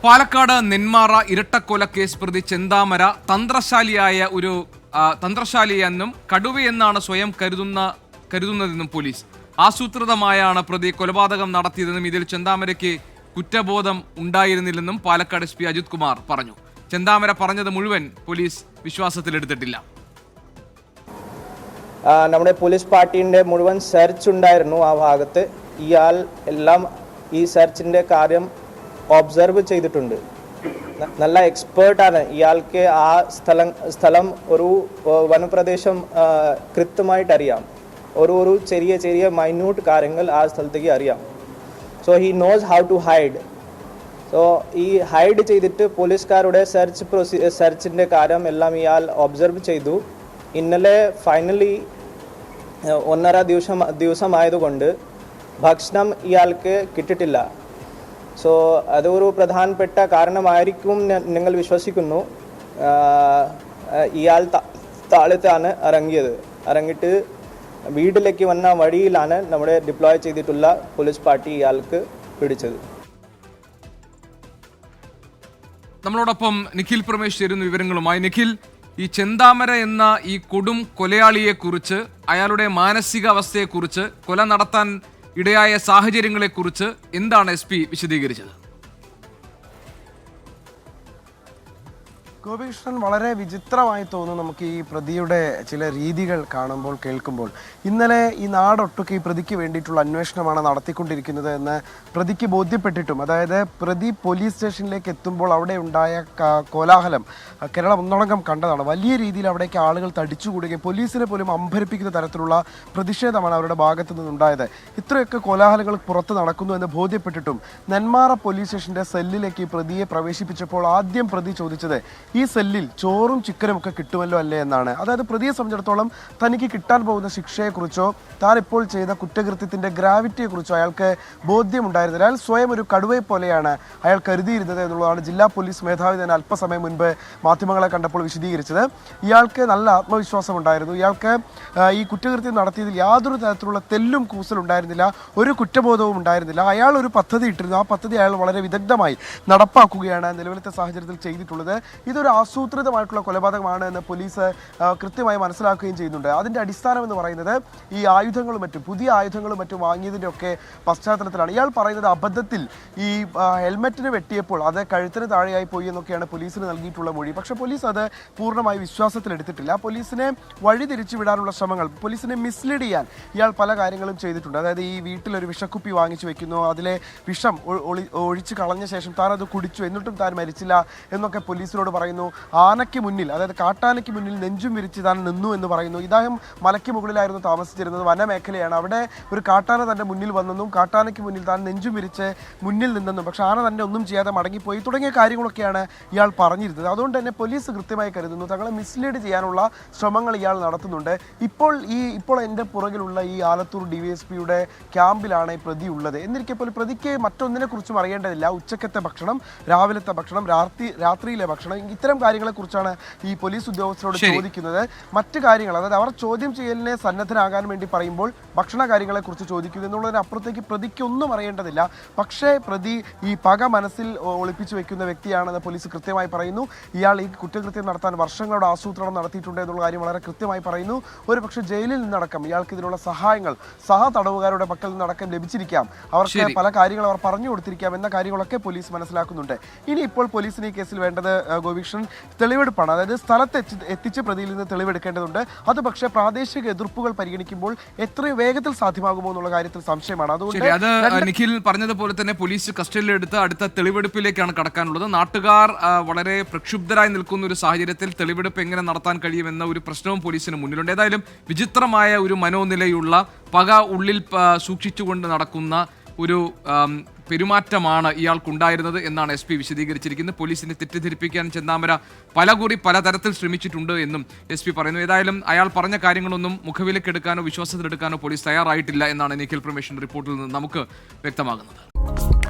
Palakkad Nenmara ഇരട്ടക്കൊല case പ്രതി ചെന്താമര തന്ത്രശാലിയെന്നും കടുവയെന്നാണ് സ്വയം കരുതുന്നതെന്നും police. ആസൂത്രിതമായാണ് പ്രതി കൊലപാതകം നടത്തിയതെന്നും ഇതിൽ ചെന്താമരയ്ക്ക് കുറ്റബോധം ഉണ്ടായിരുന്നില്ലെന്നും പാലക്കാട് SP അജിത് കുമാർ പറഞ്ഞു. ചെന്താമര പറഞ്ഞത് മുഴുവൻ പോലീസ് വിശ്വാസത്തിലെടുത്തിട്ടില്ല. നമ്മുടെ പോലീസ് പാർട്ടിയുടെ മുഴുവൻ സെർച്ച് ഉണ്ടായിരുന്നു ആ ഭാഗത്ത്. ഇയാൾ എല്ലാം ഈ സെർച്ചിൻ്റെ കാര്യം ഒബ്സർവ് ചെയ്തിട്ടുണ്ട്. നല്ല എക്സ്പേർട്ടാണ്. ഇയാൾക്ക് ആ സ്ഥലം ഒരു വനപ്രദേശം കൃത്യമായിട്ട് അറിയാം. ഒരു ചെറിയ മൈന്യൂട്ട് കാര്യങ്ങൾ ആ സ്ഥലത്തേക്ക് അറിയാം. So he knows how to hide. So ഈ ഹൈഡ് ചെയ്തിട്ട് പോലീസുകാരുടെ സെർച്ചിൻ്റെ കാര്യം എല്ലാം ഇയാൾ ഒബ്സർവ് ചെയ്തു. ഇന്നലെ ഫൈനലി 1.5 ദിവസമായതുകൊണ്ട് ഭക്ഷണം ഇയാൾക്ക് കിട്ടിയിട്ടില്ല. സോ അതൊരു പ്രധാനപ്പെട്ട കാരണമായിരിക്കും ഞങ്ങൾ വിശ്വസിക്കുന്നു. ഇയാൾ താഴത്താണ് ഇറങ്ങിയിട്ട് വീട്ടിലേക്ക് വന്ന വഴിയിലാണ് നമ്മുടെ ഡിപ്ലോയ് ചെയ്തിട്ടുള്ള പോലീസ് പാർട്ടി ഇയാൾക്ക് പിടിച്ചത്. നമ്മളോടൊപ്പം നിഖിൽ പ്രമേഷ് ചേരുന്ന വിവരങ്ങളുമായി. നിഖിൽ, ഈ ചെന്താമര എന്ന ഈ കൊടും കൊലയാളിയെക്കുറിച്ച്, അയാളുടെ മാനസികാവസ്ഥയെക്കുറിച്ച്, കൊല നടത്താൻ ഇടയായ സാഹചര്യങ്ങളെക്കുറിച്ച് എന്താണ് SP വിശദീകരിച്ചത്? ഗോപികൃഷ്ണൻ, വളരെ വിചിത്രമായി തോന്നുന്നു നമുക്ക് ഈ പ്രതിയുടെ ചില രീതികൾ കാണുമ്പോൾ കേൾക്കുമ്പോൾ. ഇന്നലെ ഈ നാടൊട്ടുക്ക് ഈ പ്രതിക്ക് വേണ്ടിയിട്ടുള്ള അന്വേഷണമാണ് നടത്തിക്കൊണ്ടിരിക്കുന്നത് എന്ന് പ്രതിക്ക് ബോധ്യപ്പെട്ടിട്ടും, അതായത് പ്രതി പോലീസ് സ്റ്റേഷനിലേക്ക് എത്തുമ്പോൾ അവിടെ ഉണ്ടായ കോലാഹലം കേരളം ഒന്നടങ്കം കണ്ടതാണ്. വലിയ രീതിയിൽ അവിടേക്ക് ആളുകൾ തടിച്ചുകൂടുകയും പോലീസിനെ പോലും അമ്പരിപ്പിക്കുന്ന തരത്തിലുള്ള പ്രതിഷേധമാണ് അവരുടെ ഭാഗത്തു നിന്നുണ്ടായത്. ഇത്രയൊക്കെ കോലാഹലങ്ങൾ പുറത്ത് നടക്കുന്നു എന്ന് ബോധ്യപ്പെട്ടിട്ടും നെന്മാറ പോലീസ് സ്റ്റേഷന്റെ സെല്ലിലേക്ക് ഈ പ്രതിയെ പ്രവേശിപ്പിച്ചപ്പോൾ ആദ്യം പ്രതി ചോദിച്ചത് ഈ സെല്ലിൽ ചോറും ചിക്കനും ഒക്കെ കിട്ടുമല്ലോ അല്ലേ എന്നാണ്. അതായത് പ്രതിയെ സംബന്ധിച്ചിടത്തോളം തനിക്ക് കിട്ടാൻ പോകുന്ന ശിക്ഷയെക്കുറിച്ചോ താൻ ഇപ്പോൾ ചെയ്ത കുറ്റകൃത്യത്തിന്റെ ഗ്രാവിറ്റിയെക്കുറിച്ചോ അയാൾക്ക് ബോധ്യമുണ്ടായിരുന്നില്ല. അയാൾ സ്വയം ഒരു കടുവയെ പോലെയാണ് അയാൾ കരുതിയിരുന്നത് എന്നുള്ളതാണ് ജില്ലാ പോലീസ് മേധാവി തന്നെ അല്പസമയം മുൻപ് മാധ്യമങ്ങളെ കണ്ടപ്പോൾ വിശദീകരിച്ചത്. ഇയാൾക്ക് നല്ല ആത്മവിശ്വാസം ഉണ്ടായിരുന്നു. ഇയാൾക്ക് ഈ കുറ്റകൃത്യം നടത്തിയതിൽ യാതൊരു തരത്തിലുള്ള തെല്ലും കൂസലുണ്ടായിരുന്നില്ല, ഒരു കുറ്റബോധവും ഉണ്ടായിരുന്നില്ല. അയാൾ ഒരു പദ്ധതി ഇട്ടിരുന്നു. ആ പദ്ധതി അയാൾ വളരെ വിദഗ്ധമായി നടപ്പാക്കുകയാണ് നിലവിലത്തെ സാഹചര്യത്തിൽ ചെയ്തിട്ടുള്ളത്. ഇതൊരു ആസൂത്രിതമായിട്ടുള്ള കൊലപാതകമാണ് എന്ന് പോലീസ് കൃത്യമായി മനസ്സിലാക്കുകയും ചെയ്യുന്നുണ്ട്. അതിൻ്റെ അടിസ്ഥാനം എന്ന് പറയുന്നത് ഈ ആയുധങ്ങളും മറ്റും പുതിയ ആയുധങ്ങളും മറ്റും വാങ്ങിയതിൻ്റെ ഒക്കെ പശ്ചാത്തലത്തിലാണ്. ഇയാൾ പറയുന്നത് അബദ്ധത്തിൽ ഈ ഹെൽമെറ്റിന് വെട്ടിയപ്പോൾ അത് കഴുത്തിന് താഴെയായി പോയി എന്നൊക്കെയാണ് പോലീസിന് നൽകിയിട്ടുള്ള മൊഴി. പക്ഷേ പോലീസ് അത് പൂർണ്ണമായി വിശ്വാസത്തിലെടുത്തിട്ടില്ല. പോലീസിനെ വഴിതിരിച്ചു വിടാനുള്ള ശ്രമങ്ങൾ, പോലീസിനെ മിസ്ലീഡ് ചെയ്യാൻ ഇയാൾ പല കാര്യങ്ങളും ചെയ്തിട്ടുണ്ട്. അതായത് ഈ വീട്ടിലൊരു വിഷക്കുപ്പി വാങ്ങിച്ചു വെക്കുന്നു, അതിലെ വിഷം ഒഴിച്ച് കളഞ്ഞ ശേഷം താൻ അത് കുടിച്ചു, എന്നിട്ടും താൻ മരിച്ചില്ല എന്നൊക്കെ പോലീസിനോട് പറയുന്നു. ആനയ്ക്ക് മുന്നിൽ, അതായത് കാട്ടാനയ്ക്ക് മുന്നിൽ നെഞ്ചും വിരിച്ച് താൻ നിന്നു എന്ന് പറയുന്നു. ഇദ്ദേഹം മലയ്ക്ക് മുകളിലായിരുന്നു താമസിച്ചിരുന്നത്, വനമേഖലയാണ്. അവിടെ ഒരു കാട്ടാന തൻ്റെ മുന്നിൽ വന്നെന്നും കാട്ടാനയ്ക്ക് മുന്നിൽ താൻ നെഞ്ചും വിരിച്ച് മുന്നിൽ നിന്നെന്നും പക്ഷെ ആന തന്നെ ഒന്നും ചെയ്യാതെ മടങ്ങിപ്പോയി തുടങ്ങിയ കാര്യങ്ങളൊക്കെയാണ് ഇയാൾ പറഞ്ഞിരുന്നത്. അതുകൊണ്ട് തന്നെ പോലീസ് കൃത്യമായി കരുതുന്നു തങ്ങളെ മിസ്ലീഡ് ചെയ്യാനുള്ള ശ്രമങ്ങൾ ഇയാൾ നടത്തുന്നുണ്ട്. ഇപ്പോൾ എൻ്റെ പുറകിലുള്ള ഈ ആലത്തൂർ DYSPയുടെ ക്യാമ്പിലാണ് ഈ പ്രതി ഉള്ളത്. എന്നിരിക്കപ്പോൾ പ്രതിക്ക് മറ്റൊന്നിനെ കുറിച്ചും അറിയേണ്ടതില്ല. ഉച്ചക്കത്തെ ഭക്ഷണം, രാവിലത്തെ ഭക്ഷണം, രാത്രിയിലെ ഭക്ഷണം, ഇത്തരം കാര്യങ്ങളെക്കുറിച്ചാണ് ഈ പോലീസ് ഉദ്യോഗസ്ഥരോട് ചോദിക്കുന്നത്. മറ്റു കാര്യങ്ങൾ, അതായത് അവർ ചോദ്യം ചെയ്യലിനെ സന്നദ്ധരാകാൻ വേണ്ടി പറയുമ്പോൾ ഭക്ഷണ കാര്യങ്ങളെക്കുറിച്ച് ചോദിക്കുന്നു എന്നുള്ളതിനപ്പുറത്തേക്ക് പ്രതിക്ക് ഒന്നും അറിയേണ്ടതില്ല. പക്ഷേ പ്രതി ഈ പക മനസ്സിൽ ഒളിപ്പിച്ചു വെക്കുന്ന വ്യക്തിയാണെന്ന് പോലീസ് കൃത്യമായി പറയുന്നു. ഇയാൾ ഈ കുറ്റകൃത്യം നടത്താൻ വർഷങ്ങളുടെ ആസൂത്രണം നടത്തിയിട്ടുണ്ട് എന്നുള്ള കാര്യം വളരെ കൃത്യമായി പറയുന്നു. ഒരു പക്ഷേ ജയിലിൽ നിന്നടക്കം ഇയാൾക്ക് ഇതിനുള്ള സഹായങ്ങൾ സഹ തടവുകാരുടെ പക്കൽ നിന്നടക്കം ലഭിച്ചിരിക്കാം. അവർക്ക് പല കാര്യങ്ങൾ അവർ പറഞ്ഞു കൊടുത്തിരിക്കാം എന്ന കാര്യങ്ങളൊക്കെ പോലീസ് മനസ്സിലാക്കുന്നുണ്ട്. ഇനി ഇപ്പോൾ പോലീസിന് ഈ കേസിൽ വേണ്ടത് ഗോപികൃഷ്ണൻ തെളിവെടുപ്പാണ്. അതായത് സ്ഥലത്ത് എത്തിച്ച് പ്രതിയിൽ നിന്ന് തെളിവെടുക്കേണ്ടതുണ്ട്. അത് പക്ഷേ പ്രാദേശിക എതിർപ്പുകൾ പരിഗണിക്കുമ്പോൾ എത്രയും വേഗത്തിൽ സാധ്യമാകുമോ എന്നുള്ള കാര്യത്തിൽ സംശയമാണ്. അതുകൊണ്ട് അത് നിഖിൽ പറഞ്ഞതുപോലെ തന്നെ പോലീസ് കസ്റ്റഡിയിലെടുത്ത് അടുത്ത തെളിവെടുപ്പിലേക്കാണ് കടക്കാനുള്ളത്. നാട്ടുകാർ വളരെ പ്രക്ഷുബ്ധരായി നിൽക്കുന്ന ഒരു സാഹചര്യത്തിൽ തെളിവെടുപ്പ് എങ്ങനെ നടത്താൻ കഴിയുമെന്ന ഒരു പ്രശ്നവും പോലീസിന് മുന്നിലുണ്ട്. ഏതായാലും വിചിത്രമായ ഒരു മനോനിലയുള്ള പക ഉള്ളിൽ സൂക്ഷിച്ചുകൊണ്ട് നടക്കുന്ന ഒരു പെരുമാറ്റമാണ് ഇയാൾക്കുണ്ടായിരുന്നത് എന്നാണ് SP വിശദീകരിച്ചിരിക്കുന്നത്. പോലീസിനെ തെറ്റിദ്ധരിപ്പിക്കാൻ ചെന്താമര പലതരത്തിൽ ശ്രമിച്ചിട്ടുണ്ട് എന്നും SP പറയുന്നു. ഏതായാലും അയാൾ പറഞ്ഞ കാര്യങ്ങളൊന്നും മുഖവിലക്കെടുക്കാനോ വിശ്വാസത്തിലെടുക്കാനോ പോലീസ് തയ്യാറായിട്ടില്ല എന്നാണ് നിഖിൽ പ്രമേഷിന്റെ റിപ്പോർട്ടിൽ നിന്ന് നമുക്ക് വ്യക്തമാകുന്നത്.